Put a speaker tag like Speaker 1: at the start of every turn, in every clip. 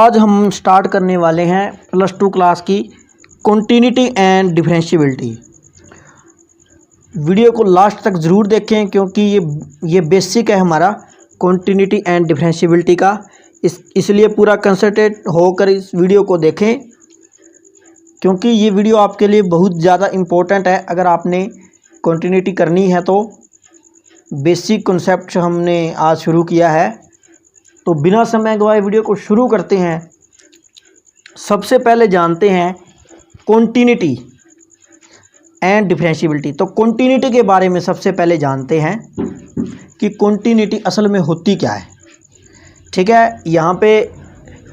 Speaker 1: आज हम स्टार्ट करने वाले हैं +2 क्लास की कॉन्टिन्यूटी एंड डिफरेंशिएबिलिटी। वीडियो को लास्ट तक ज़रूर देखें क्योंकि ये बेसिक है हमारा कॉन्टिन्यूटी एंड डिफरेंशिएबिलिटी का। इसलिए पूरा कंसंट्रेट होकर इस वीडियो को देखें क्योंकि ये वीडियो आपके लिए बहुत ज़्यादा इम्पोर्टेंट है। अगर आपने कॉन्टिन्यूटी करनी है तो बेसिक कॉन्सेप्ट हमने आज शुरू किया है। तो बिना समय गवाए वीडियो को शुरू करते हैं। सबसे पहले जानते हैं कॉन्टिन्यूटी एंड डिफरेंशिएबिलिटी। तो कॉन्टिन्यूटी के बारे में सबसे पहले जानते हैं कि कॉन्टिन्यूटी असल में होती क्या है। ठीक है, यहाँ पे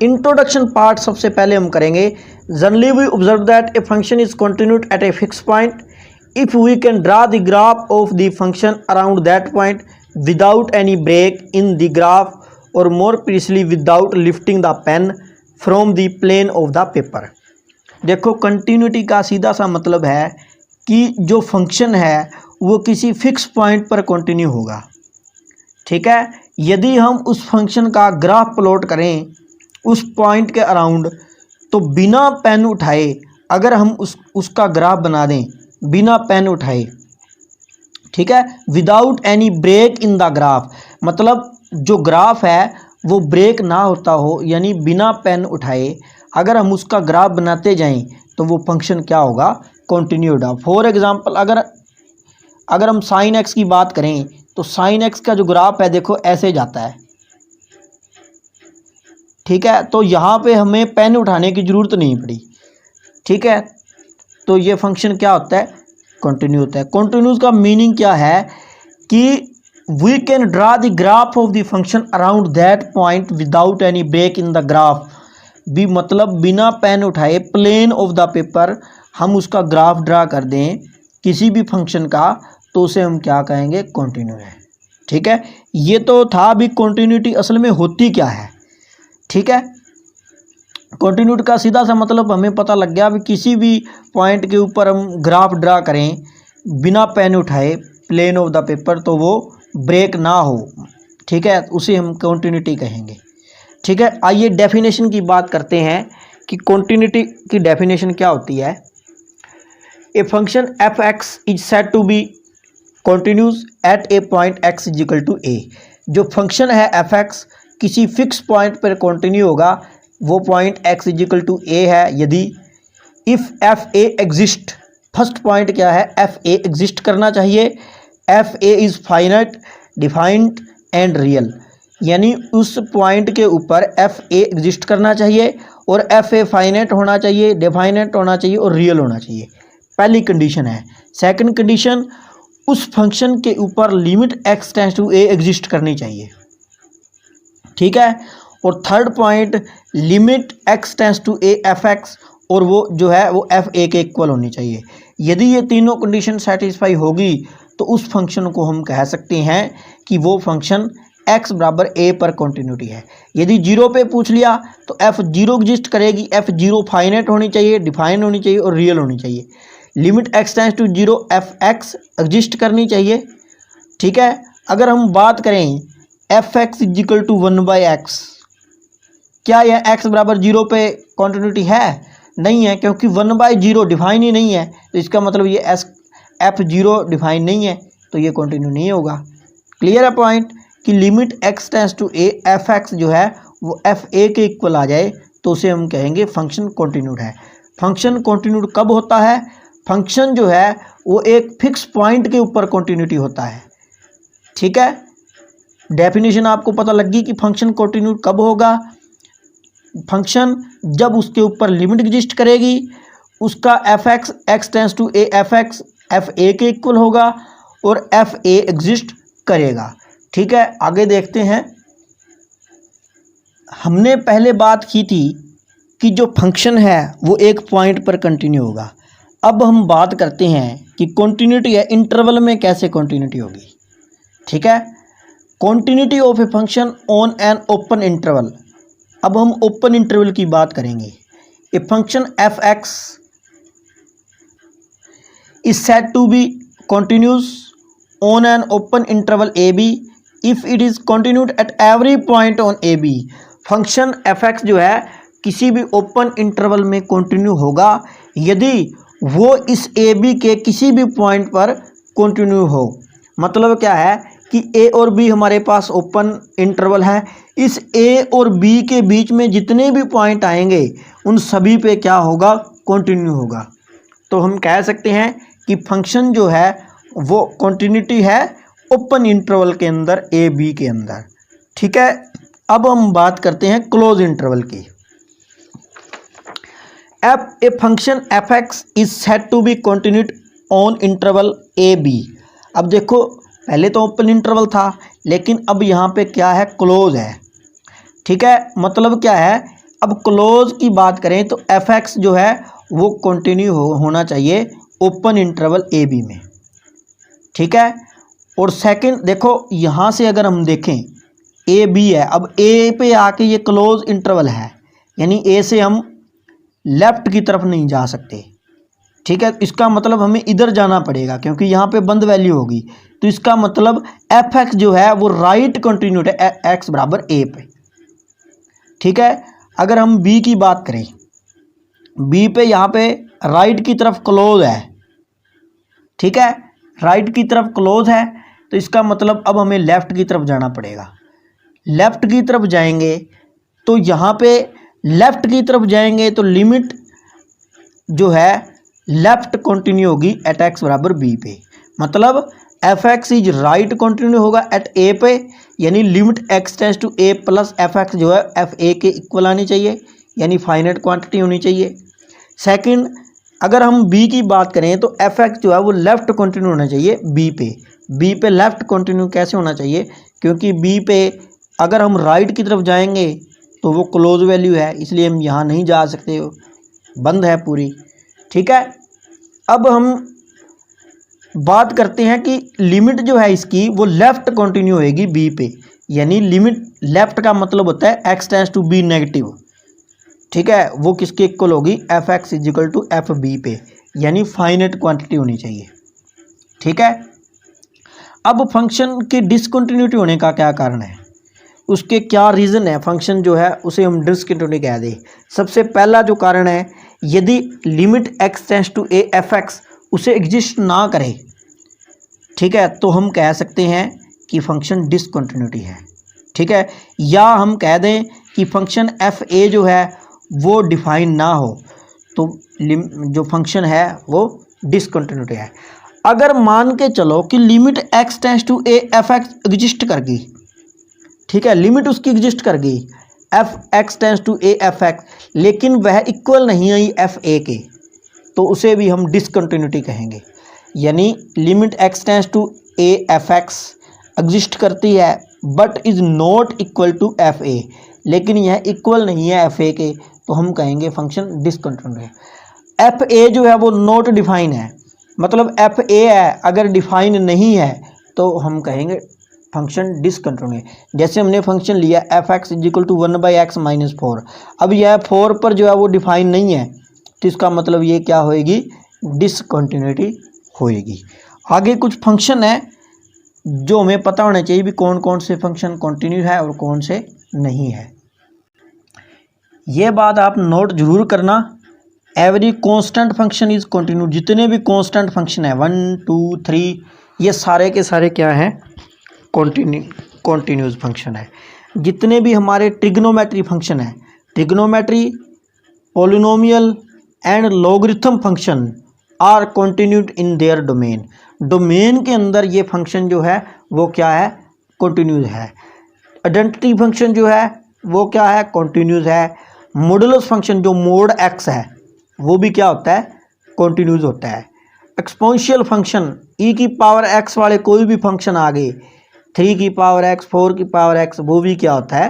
Speaker 1: इंट्रोडक्शन पार्ट सबसे पहले हम करेंगे। Generally we observe that a function is continued at a fix point if we can draw the graph of the function around that point without any break in the graph और more precisely without lifting the pen from the plane of the paper. देखो, continuity का सीधा सा मतलब है कि जो function है वो किसी फिक्स पॉइंट पर कंटिन्यू होगा। ठीक है, यदि हम उस फंक्शन का ग्राफ प्लॉट करें उस पॉइंट के अराउंड तो बिना पेन उठाए अगर हम उसका ग्राफ बना दें बिना पेन उठाए, ठीक है, without any break in the graph, मतलब जो ग्राफ है वो ब्रेक ना होता हो, यानी बिना पेन उठाए अगर हम उसका ग्राफ बनाते जाएं तो वो फंक्शन क्या होगा, कंटिन्यूड होगा। फॉर एग्जांपल अगर हम साइन एक्स की बात करें तो साइन एक्स का जो ग्राफ है देखो ऐसे जाता है। ठीक है, तो यहाँ पे हमें पेन उठाने की ज़रूरत नहीं पड़ी। ठीक है, तो ये फंक्शन क्या होता है, कंटिन्यू होता है। कंटिन्यूस का मीनिंग क्या है कि we can draw the graph of the function around that point without any break in the graph। भी मतलब बिना पेन उठाए प्लेन ऑफ द पेपर हम उसका ग्राफ ड्रा कर दें किसी भी फंक्शन का तो उसे हम क्या कहेंगे, कंटिन्यू है। ठीक है, ये तो था भी कंटिन्यूटी असल में होती क्या है। ठीक है, कंटिन्यूटी का सीधा सा मतलब हमें पता लग गया। भी किसी भी पॉइंट के ऊपर हम ग्राफ ड्रा करें बिना पेन उठाए प्लेन ऑफ द पेपर तो वो ब्रेक ना हो। ठीक है, उसे हम कंटिन्यूटी कहेंगे। ठीक है, आइए डेफिनेशन की बात करते हैं कि कंटिन्यूटी की डेफिनेशन क्या होती है। A function f x is said to be continuous at a point x is equal to a. जो फंक्शन है एफ एक्स किसी फिक्स पॉइंट पर कंटिन्यू होगा, वो point x is equal to a है यदि if f a exist. First point क्या है, एफ ए एग्जिस्ट करना चाहिए। F a is finite defined and real, यानी उस पॉइंट के ऊपर एफ ए एग्जिस्ट करना चाहिए और एफ ए फाइनाइट होना चाहिए, डिफाइनेट होना चाहिए और रियल होना चाहिए। पहली कंडीशन है। सेकंड कंडीशन, उस फंक्शन के ऊपर limit x tends to a exist करनी चाहिए। ठीक है, और third point limit x tends to a f x, और वो जो है वो एफ ए के इक्वल होनी चाहिए। यदि ये तीनों कंडीशन सेटिस्फाई होगी तो उस फंक्शन को हम कह सकते हैं कि वो फंक्शन x बराबर a पर कंटिन्यूटी है। यदि जीरो पे पूछ लिया तो एफ जीरो एग्जिस्ट करेगी, एफ जीरो फाइनाइट होनी चाहिए, डिफाइन होनी चाहिए और रियल होनी चाहिए। Limit x tends to zero f x exist करनी चाहिए। ठीक है, अगर हम बात करें f x is equal to 1/x, क्या यह x बराबर जीरो पे कंटिन्यूटी है? नहीं है, क्योंकि 1/0 डिफाइन ही नहीं है। तो इसका मतलब ये एफ जीरो डिफाइन नहीं है तो ये कंटिन्यू नहीं होगा। क्लियर है पॉइंट कि limit x tends to a f x जो है वो एफ ए के इक्वल आ जाए तो उसे हम कहेंगे फंक्शन कंटिन्यूड है। फंक्शन कंटिन्यूड कब होता है? फंक्शन जो है वो एक फिक्स पॉइंट के ऊपर कंटिन्यूटी होता है। ठीक है, डेफिनेशन आपको पता लगी कि फंक्शन कंटिन्यूड कब होगा। फंक्शन जब उसके ऊपर लिमिट एग्जिस्ट करेगी, उसका f x x tends to a f x f a के इक्वल होगा और एफ ए एग्जिस्ट करेगा। ठीक है, आगे देखते हैं। हमने पहले बात की थी कि जो फंक्शन है वो एक पॉइंट पर कंटिन्यू होगा। अब हम बात करते हैं कि कंटिन्यूटी है इंटरवल में कैसे कंटिन्यूटी होगी। ठीक है, continuity of a function on an open interval. अब हम ओपन इंटरवल की बात करेंगे। ए function f x is said to be continuous on an open interval ab if it is continued at every point on ab। Function f x जो है किसी भी open interval में कंटिन्यू होगा यदि वो इस ए बी के किसी भी पॉइंट पर कंटिन्यू हो। मतलब क्या है कि ए और बी हमारे पास ओपन इंटरवल है, इस ए और बी के बीच में जितने भी पॉइंट आएंगे उन सभी पे क्या होगा, कंटिन्यू होगा। तो हम कह सकते हैं कि फंक्शन जो है वो कंटिन्यूटी है ओपन इंटरवल के अंदर, ए बी के अंदर। ठीक है, अब हम बात करते हैं क्लोज इंटरवल की। F a function f x is said to be continued on interval a b. अब देखो पहले तो ओपन इंटरवल था, लेकिन अब यहाँ पे क्या है, क्लोज है। ठीक है, मतलब क्या है, अब क्लोज की बात करें तो एफ एक्स जो है वो कंटिन्यू होना चाहिए ओपन इंटरवल ए बी में। ठीक है, और सेकंड देखो यहाँ से अगर हम देखें ए बी है, अब ए पे आके ये क्लोज इंटरवल है, यानी ए से हम लेफ्ट की तरफ नहीं जा सकते। ठीक है, इसका मतलब हमें इधर जाना पड़ेगा क्योंकि यहाँ पे बंद वैल्यू होगी। तो इसका मतलब एफ एक्स जो है वो राइट कंटिन्यूड है एक्स बराबर ए पे। ठीक है, अगर हम बी की बात करें, बी पे यहाँ पे राइट की तरफ क्लोज है। ठीक है, राइट की तरफ क्लोज है, तो इसका मतलब अब हमें लेफ्ट की तरफ जाना पड़ेगा। लेफ्ट की तरफ जाएंगे तो यहाँ पे लेफ्ट की तरफ जाएंगे तो लिमिट जो है लेफ्ट कंटिन्यू होगी एट एक्स बराबर बी पे। मतलब f x is right continue होगा एट ए पे, यानी limit x tends to a plus f x जो है एफ ए के इक्वल आनी चाहिए, यानी फाइनाइट क्वांटिटी होनी चाहिए। सेकंड, अगर हम बी की बात करें तो एफ एक्स जो है वो लेफ्ट कंटिन्यू होना चाहिए बी पे। बी पे लेफ्ट कंटिन्यू कैसे होना चाहिए, क्योंकि बी पे अगर हम राइट की तरफ जाएंगे तो वो क्लोज वैल्यू है, इसलिए हम यहाँ नहीं जा सकते, बंद है पूरी। ठीक है, अब हम बात करते हैं कि लिमिट जो है इसकी वो लेफ्ट कंटिन्यू होएगी बी पे, यानी लिमिट लेफ्ट का मतलब होता है x tends to b negative. ठीक है, वो किसके इक्वल होगी, f x is equal to f b पे, यानी फाइनाइट क्वांटिटी होनी चाहिए। ठीक है, अब फंक्शन की डिसकंटिन्यूटी होने का क्या कारण है, उसके क्या रीज़न है, फंक्शन जो है उसे हम डिसकंटिन्यूटी कह दें। सबसे पहला जो कारण है, यदि limit x tends to a f x उसे एग्जिस्ट ना करे, ठीक है, तो हम कह सकते हैं कि फंक्शन डिसकंटिन्यूटी है। ठीक है, या हम कह दें कि फंक्शन एफ ए जो है वो डिफाइन ना हो तो जो फंक्शन है वो डिसकंटिन्यूटी है। अगर मान के चलो कि limit x tends to a f x exist कर गई, ठीक है, लिमिट उसकी एग्जिस्ट कर गई f x tends to a f x, लेकिन वह इक्वल नहीं आई एफ ए के, तो उसे भी हम डिसकंटिन्यूटी कहेंगे। यानी limit x tends to a f x exist करती है but is not equal to f a, लेकिन यह इक्वल नहीं है एफ ए के, तो हम कहेंगे फंक्शन डिसकंटिन्यूटी है। एफ ए जो है वो नॉट डिफाइन है, मतलब एफ ए है अगर डिफाइन नहीं है तो हम कहेंगे फंक्शन डिसकंटिन्यूटी है। जैसे हमने फंक्शन लिया f x is equal to 1/x minus 4, अब यह 4 पर जो है वो डिफाइन नहीं है, तो इसका मतलब ये क्या होएगी, डिसकंटिन्यूटी होएगी। आगे कुछ फंक्शन है जो हमें पता होना चाहिए भी कौन कौन से फंक्शन कंटिन्यू है और कौन से नहीं है। ये बात आप नोट जरूर करना, every constant function is continue. जितने भी कांस्टेंट फंक्शन है 1 2 3 ये सारे के सारे क्या हैं, कॉन्टिन्यूस फंक्शन है। जितने भी हमारे ट्रिग्नोमेट्री फंक्शन है, trigonometry, polynomial and logarithm function are continued in their domain. Domain के अंदर ये फंक्शन जो है वो क्या है, कंटिन्यूस है। आइडेंटिटी फंक्शन जो है वो क्या है, कंटिन्यूस है। मॉडुलस फंक्शन जो मोड एक्स है वो भी क्या होता है, कंटिन्यूस होता है। एक्सपोनेंशियल फंक्शन ई की पावर एक्स वाले कोई भी फंक्शन आ गए, 3 की पावर एक्स 4 की पावर एक्स, वो भी क्या होता है,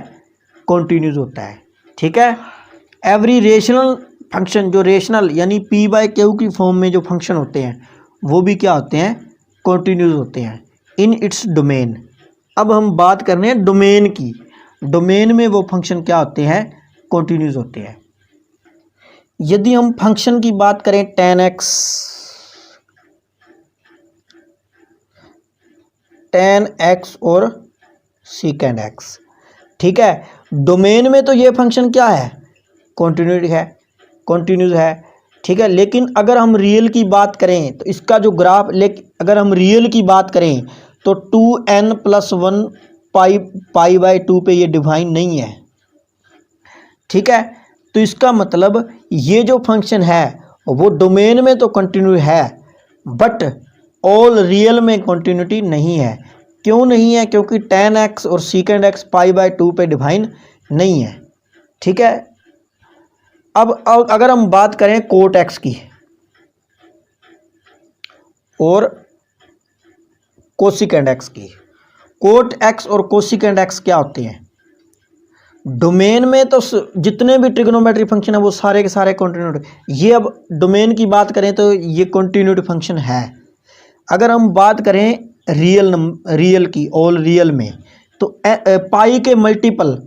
Speaker 1: कंटिन्यूस होता है। ठीक है, एवरी रेशनल फंक्शन जो रेशनल यानी पी बाय क्यू की फॉर्म में जो फंक्शन होते हैं वो भी क्या होते हैं, कंटिन्यूस होते हैं इन इट्स डोमेन। अब हम बात कर रहे हैं डोमेन की, डोमेन में वो फंक्शन क्या होते हैं, कंटिन्यूस होते हैं। यदि हम फंक्शन की बात करें tan x और secant x, ठीक है, डोमेन में तो ये फंक्शन क्या है, कॉन्टिन्यूटी है, कॉन्टिन्यूस है, ठीक है। लेकिन अगर हम रियल की बात करें तो इसका जो ग्राफ, अगर हम रियल की बात करें तो 2n+1 पाई/2 पे ये डिफाइन नहीं है, ठीक है। तो इसका मतलब ये जो फंक्शन है वो डोमेन में तो कंटिन्यू है बट ऑल रियल में कंटिन्यूटी नहीं है। क्यों नहीं है? क्योंकि tan x और secant x पाई/2 पे डिफाइन नहीं है, ठीक है। अब अगर हम बात करें कोट x की और कोसिकेंड x की, कोट x और कोसिकेंड x क्या होते हैं? डोमेन में तो जितने भी ट्रिग्नोमेट्री फंक्शन है वो सारे के सारे कॉन्टिन्यूटी। ये अब डोमेन की बात करें तो ये कॉन्टिन्यूटी फंक्शन है। अगर हम बात करें रियल की, ऑल रियल में, तो पाई के मल्टीपल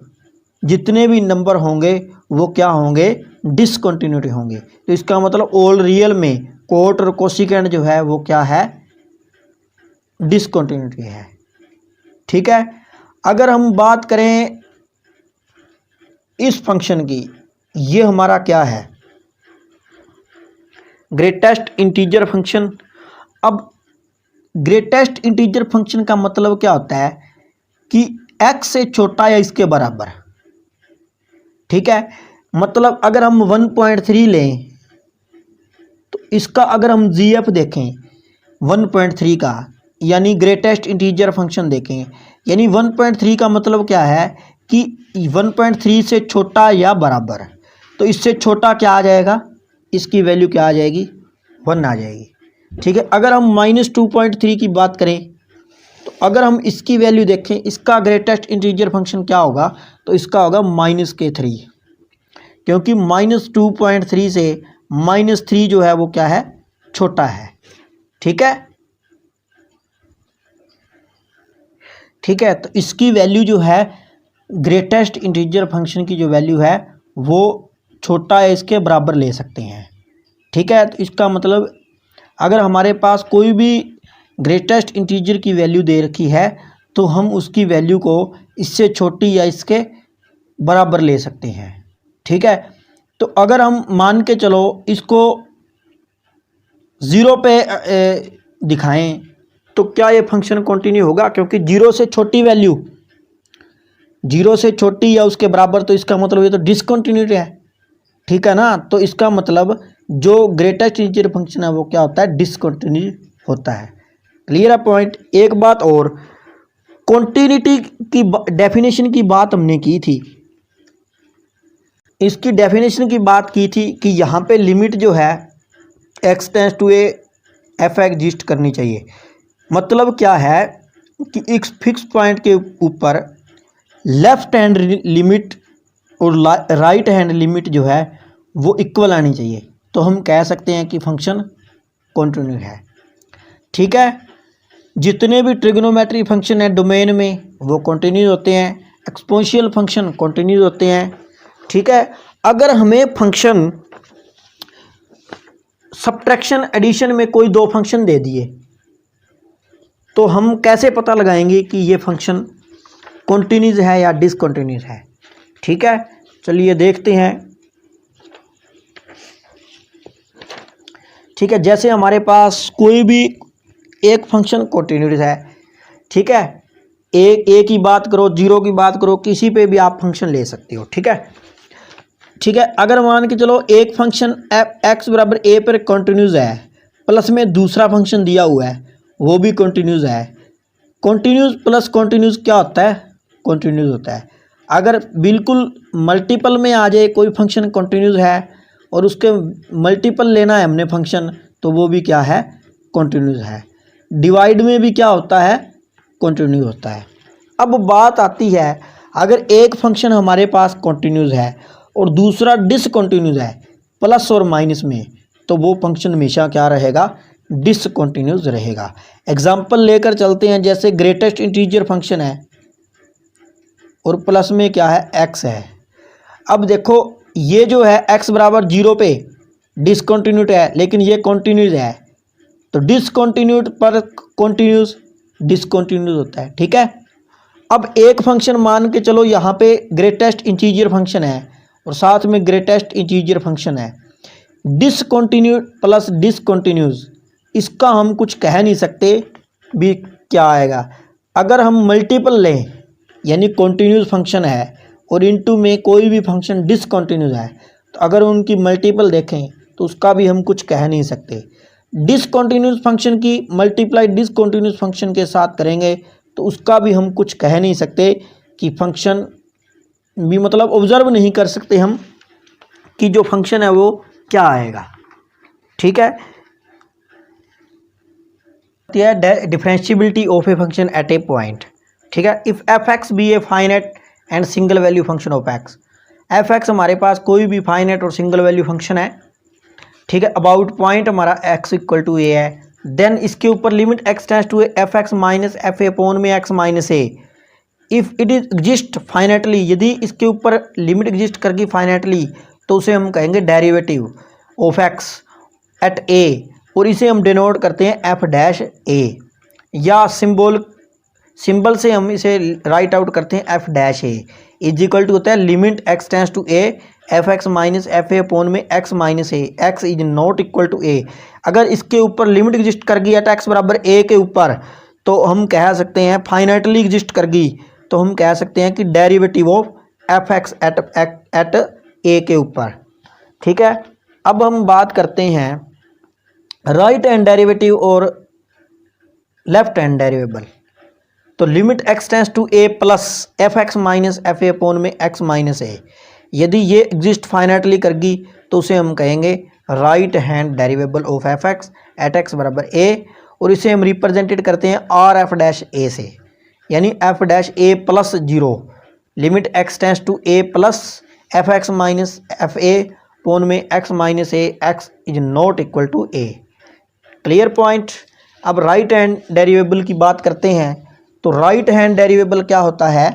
Speaker 1: जितने भी नंबर होंगे वो क्या होंगे? डिसकंटिन्यूटी होंगे। तो इसका मतलब ऑल रियल में कोट और कोसिकेंड जो है वो क्या है? डिसकंटिन्यूटी है, ठीक है। अगर हम बात करें इस फंक्शन की, ये हमारा क्या है? Greatest integer function. अब ग्रेटेस्ट इंटीजर फंक्शन का मतलब क्या होता है कि x से छोटा या इसके बराबर, ठीक है। मतलब अगर हम 1.3 लें तो इसका अगर हम GF देखें 1.3 का, यानी ग्रेटेस्ट इंटीजर फंक्शन देखें, यानी 1.3 का मतलब क्या है कि 1.3 से छोटा या बराबर। तो इससे छोटा क्या आ जाएगा? इसकी वैल्यू क्या आ जाएगी? 1 आ जाएगी, ठीक है। अगर हम -2.3 की बात करें तो अगर हम इसकी वैल्यू देखें, इसका ग्रेटेस्ट इंटीजर फंक्शन क्या होगा? तो इसका होगा -3, क्योंकि -2.3 से -3 जो है वो क्या है? छोटा है, ठीक है, ठीक है। तो इसकी वैल्यू जो है, ग्रेटेस्ट इंटीजर फंक्शन की जो वैल्यू है वो छोटा है इसके बराबर ले सकते हैं, ठीक है। तो इसका मतलब अगर हमारे पास कोई भी ग्रेटेस्ट इंटीजर की वैल्यू दे रखी है तो हम उसकी वैल्यू को इससे छोटी या इसके बराबर ले सकते हैं, ठीक है। तो अगर हम मान के चलो इसको 0 पे दिखाएं तो क्या ये फंक्शन कंटिन्यू होगा? क्योंकि 0 से छोटी वैल्यू, 0 से छोटी या उसके बराबर, तो इसका मतलब ये तो डिसकंटिन्यूटी है, ठीक है ना। तो इसका मतलब जो ग्रेटेस्ट इंटीजर फंक्शन है वो क्या होता है? डिसकंटिन्यू होता है। क्लियर है पॉइंट? एक बात और, कॉन्टिन्यूटी की डेफिनेशन की बात हमने की थी, इसकी डेफिनेशन की बात की थी कि यहाँ पे लिमिट जो है x tends to a f exist करनी चाहिए। मतलब क्या है कि एक फिक्स पॉइंट के ऊपर लेफ्ट हैंड लिमिट और राइट हैंड लिमिट जो है वो इक्वल आनी चाहिए, तो हम कह सकते हैं कि फंक्शन कॉन्टिन्यू है, ठीक है। जितने भी ट्रिग्नोमेट्री फंक्शन है डोमेन में वो कॉन्टिन्यू होते हैं, एक्सपोनेंशियल फंक्शन कॉन्टिन्यू होते हैं, ठीक है। अगर हमें फंक्शन सब्ट्रैक्शन एडिशन में कोई दो फंक्शन दे दिए तो हम कैसे पता लगाएंगे कि ये फंक्शन कॉन्टिन्यूस है या डिसकंटिन्यूस है, ठीक है। चलिए देखते हैं, ठीक है। जैसे हमारे पास कोई भी एक फंक्शन कॉन्टिन्यूस है, ठीक है, ए की बात करो, 0 की बात करो, किसी पे भी आप फंक्शन ले सकते हो, ठीक है, ठीक है। अगर मान के चलो एक फंक्शन x बराबर a पर कॉन्टिन्यूस है, प्लस में दूसरा फंक्शन दिया हुआ है वो भी कॉन्टिन्यूस है। कॉन्टिन्यूस प्लस कॉन्टिन्यूस क्या होता है? कॉन्टिन्यूस होता है। अगर बिल्कुल मल्टीपल में आ जाए कोई फंक्शन कॉन्टिन्यूस है और उसके मल्टीपल लेना है हमने फंक्शन, तो वो भी क्या है? कॉन्टिन्यूस है। डिवाइड में भी क्या होता है? कॉन्टिन्यूस होता है। अब बात आती है, अगर एक फंक्शन हमारे पास कॉन्टिन्यूस है और दूसरा डिसकंटिन्यूस है प्लस और माइनस में, तो वो फंक्शन हमेशा क्या रहेगा? डिसकंटिन्यूस रहेगा। एग्जाम्पल लेकर चलते हैं, जैसे ग्रेटेस्ट इंटीजर फंक्शन है और प्लस में क्या है? x है। अब देखो ये जो है x बराबर 0 पे डिसकंटिन्यूट है, लेकिन ये कॉन्टिन्यूस है, तो डिसकंटिन्यूट पर कॉन्टिन्यूस डिसकंटिन्यूस होता है, ठीक है। अब एक फंक्शन मान के चलो यहाँ पे ग्रेटेस्ट इंटीजर फंक्शन है और साथ में ग्रेटेस्ट इंटीजर फंक्शन है। डिसकंटिन्यू प्लस डिसकंटिन्यूज, इसका हम कुछ कह नहीं सकते भी क्या आएगा। अगर हम मल्टीपल लें यानी कॉन्टिन्यूस फंक्शन है और इनटू में कोई भी फंक्शन डिसकंटिन्यूस है, तो अगर उनकी मल्टीपल देखें तो उसका भी हम कुछ कह नहीं सकते। डिसकंटिन्यूस फंक्शन की मल्टीप्लाई डिसकंटिन्यूस फंक्शन के साथ करेंगे तो उसका भी हम कुछ कह नहीं सकते कि फंक्शन भी मतलब ऑब्जर्व नहीं कर सकते हम कि जो फंक्शन है वो क्या आएगा। ठीक है, differentiability of a function at a point. ठीक है, if f x be a finite and single value function of x, f x हमारे पास कोई भी फाइनाइट और सिंगल वैल्यू फंक्शन है। ठीक है, अबाउट पॉइंट हमारा एक्स इक्वल टू ए है, देन इसके ऊपर limit x tends to f x minus f a upon में x minus a. If it is exist finitely, यदि इसके ऊपर लिमिट एग्जिस्ट करगी फाइनाइटली तो उसे हम कहेंगे डेरिवेटिव ऑफ एक्स एट ए, और इसे हम डिनोट करते हैं एफ डैश ए, या सिंबल से हम इसे राइट आउट करते हैं f dash a is equal to होता है limit x tends to a f x minus f a upon में x minus a, x is not equal to a. अगर इसके ऊपर लिमिट एग्जिस्ट कर गई एट एक्स बराबर ए के ऊपर तो हम कह सकते हैं फाइनाइटली एग्जिस्ट कर गई तो हम कह सकते हैं कि derivative of f x at a के ऊपर। ठीक है, अब हम बात करते हैं राइट हैंड डेरिवेटिव और लेफ्ट हैंड डेरिवेबल। तो limit x tends to a plus f x minus f a upon में एक्स माइनस ए, यदि ये एग्जिस्ट फाइनाइटली करगी तो उसे हम कहेंगे right hand derivable of f x at x बराबर ए, और इसे हम रिप्रेजेंटेड करते हैं आर एफ डैश ए से, यानी f dash a plus zero limit x tends to a plus f x minus f a upon में x minus a, x is not equal to a. Clear point. अब right hand derivable की बात करते हैं। तो right hand डेरिवेबल क्या होता है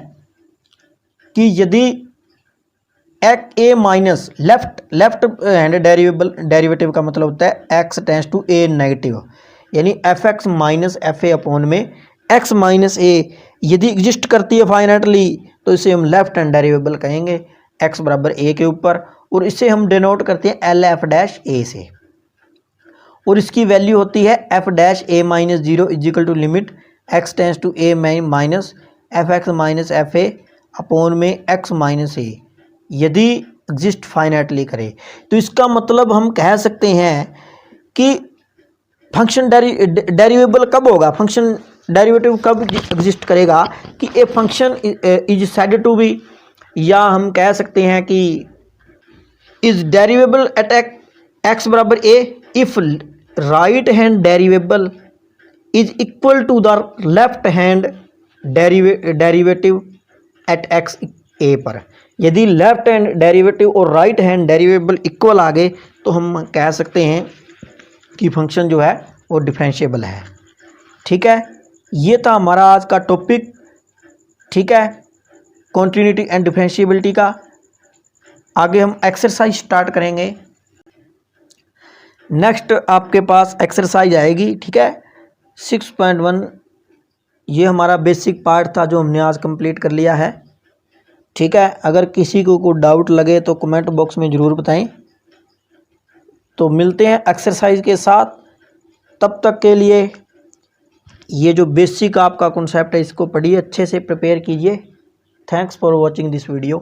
Speaker 1: कि यदि a minus left hand derivative का मतलब होता है x tends to a negative, यानी f x minus f a upon में एक्स माइनस ए यदि एग्जिस्ट करती है फाइनाइटली तो इसे हम लेफ्ट हैंड डेरिवेबल कहेंगे एक्स बराबर ए के ऊपर, और इसे हम डिनोट करते हैं एल एफ डैश ए से, और इसकी वैल्यू होती है f dash a minus zero is equal to limit x tends to a minus f x minus f a upon में एक्स माइनस ए यदि एग्जिस्ट फाइनाइटली करे। तो इसका मतलब हम कह सकते हैं कि फंक्शन डेरिवेबल कब होगा, फंक्शन डेरिवेटिव कब एग्जिस्ट करेगा कि a function is said to be, या हम कह सकते हैं कि इज डेरिवेबल एट एक्स बराबर a if right hand derivable is equal to the left hand derivative at x a पर। यदि लेफ्ट हैंड डेरिवेटिव और राइट हैंड डेरिवेबल इक्वल आ गए तो हम कह सकते हैं कि फंक्शन जो है वो डिफरेंशिएबल है। ठीक है, ये था हमारा आज का टॉपिक। ठीक है, कॉन्टिन्यूटी एंड डिफरेंशिएबिलिटी का। आगे हम एक्सरसाइज स्टार्ट करेंगे। नेक्स्ट आपके पास एक्सरसाइज आएगी। ठीक है, 6.1 ये हमारा बेसिक पार्ट था जो हमने आज कंप्लीट कर लिया है। ठीक है, अगर किसी को कोई डाउट लगे तो कमेंट बॉक्स में ज़रूर बताएं। तो मिलते हैं एक्सरसाइज के साथ, तब तक के लिए ये जो बेसिक आपका कॉन्सेप्ट है इसको पढ़िए, अच्छे से प्रिपेयर कीजिए। Thanks for watching this video.